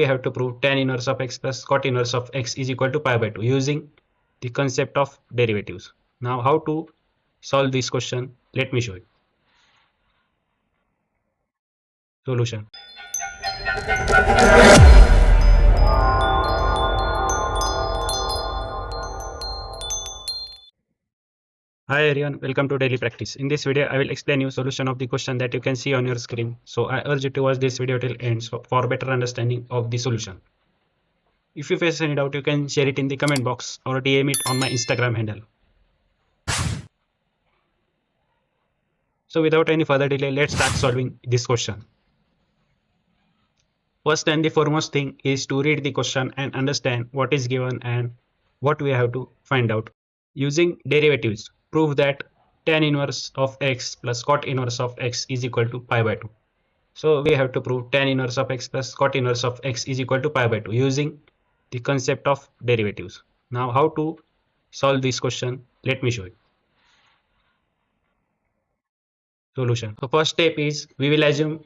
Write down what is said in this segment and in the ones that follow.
we have to prove tan inverse of x plus cot inverse of x is equal to pi by 2 using the concept of derivatives. Now how to solve this question? Let me show you. Solution. Hi everyone, welcome to daily practice. In this video, I will explain you solution of the question that you can see on your screen. So I urge you to watch this video till end for better understanding of the solution. If you face any doubt, you can share it in the comment box or DM it on my Instagram handle. So without any further delay, let's start solving this question. First and the foremost thing is to read the question and understand what is given and what we have to find out. Using derivatives, prove that tan inverse of x plus cot inverse of x is equal to pi by 2. So we have to prove tan inverse of x plus cot inverse of x is equal to pi by 2 using the concept of derivatives. Now how to solve this question? Let me show you. Solution. So first step is we will assume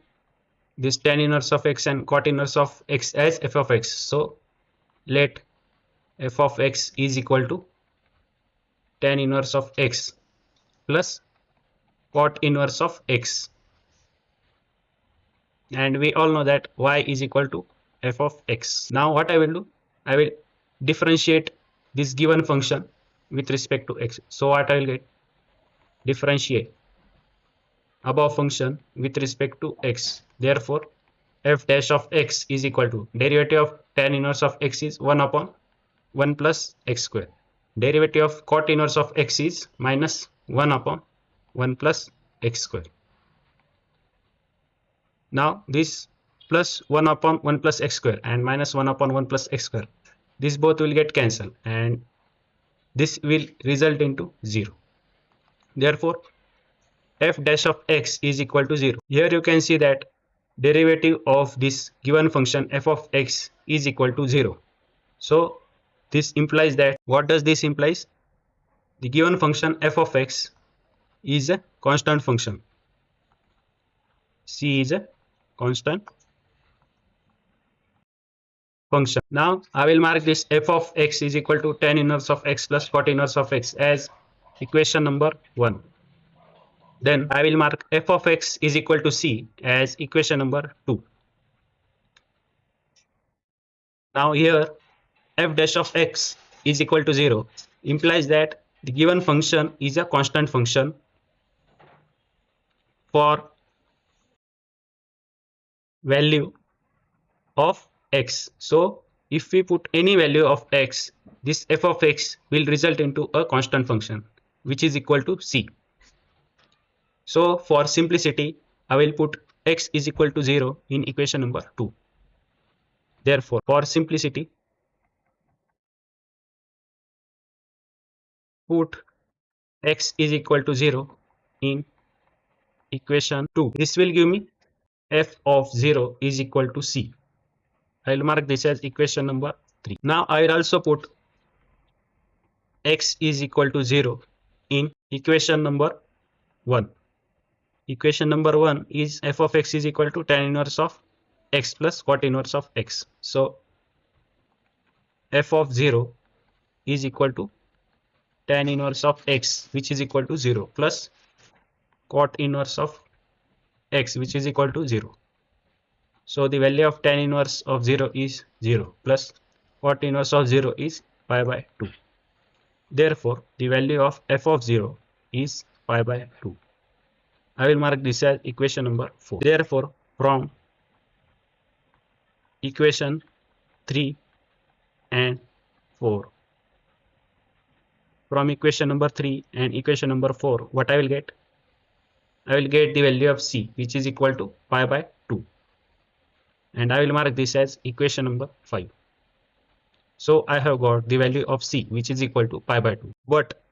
this tan inverse of x and cot inverse of x as f of x. So let f of x is equal to tan inverse of x plus cot inverse of x, and we all know that y is equal to f of x. Now what I will do, I will differentiate this given function with respect to x. So what I will get, differentiate above function with respect to x. Therefore f dash of x is equal to derivative of tan inverse of x is 1 upon 1 plus x square. Derivative of cot inverse of x is minus 1 upon 1 plus x square. Now this plus 1 upon 1 plus x square and minus 1 upon 1 plus x square, this both will get cancelled and this will result into 0. Therefore f dash of x is equal to 0. Here you can see that derivative of this given function f of x is equal to 0. So this implies that, what does this implies? The given function f of x is a constant function. C is a constant function. Now I will mark this f of x is equal to tan inverse of x plus cot inverse of x as equation number 1. Then I will mark f of x is equal to c as equation number 2. Now here f dash of x is equal to 0 implies that the given function is a constant function for value of x. So if we put any value of x, this f of x will result into a constant function which is equal to c. So for simplicity, I will put x is equal to 0 in equation number 2. Therefore for simplicity, put x is equal to 0 in equation 2. This will give me f of 0 is equal to c. I will mark this as equation number 3. Now I will also put x is equal to 0 in equation number 1. Equation number 1 is f of x is equal to tan inverse of x plus cot inverse of x. So f of 0 is equal to tan inverse of x, which is equal to 0, plus cot inverse of x, which is equal to 0. So the value of tan inverse of 0 is 0 plus cot inverse of 0 is pi by 2. Therefore the value of f of 0 is pi by 2. I will mark this as equation number 4. Therefore from equation 3 and 4, from equation number 3 and equation number 4, what I will get? I will get the value of c, which is equal to pi by 2, and I will mark this as equation number 5. So I have got the value of c, which is equal to pi by 2. But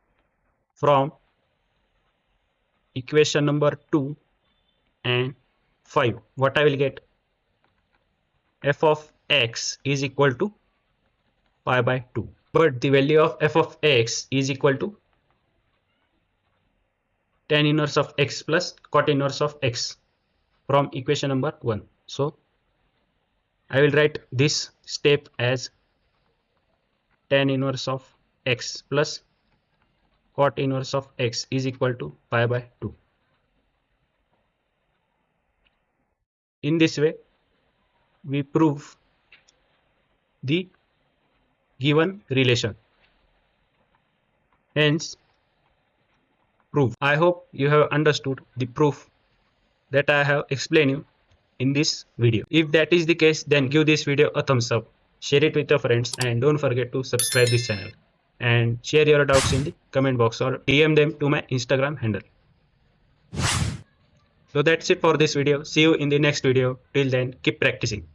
from equation number 2 and 5, what I will get? F of x is equal to pi by 2. But the value of f of x is equal to tan inverse of x plus cot inverse of x from equation number 1. So I will write this step as tan inverse of x plus cot inverse of x is equal to pi by 2. In this way, we prove the given relation. Hence, proof. I hope you have understood the proof that I have explained you in this video. If that is the case, then give this video a thumbs up, share it with your friends, and don't forget to subscribe this channel. And share your doubts in the comment box or DM them to my Instagram handle. So that's it for this video. See you in the next video. Till then, keep practicing.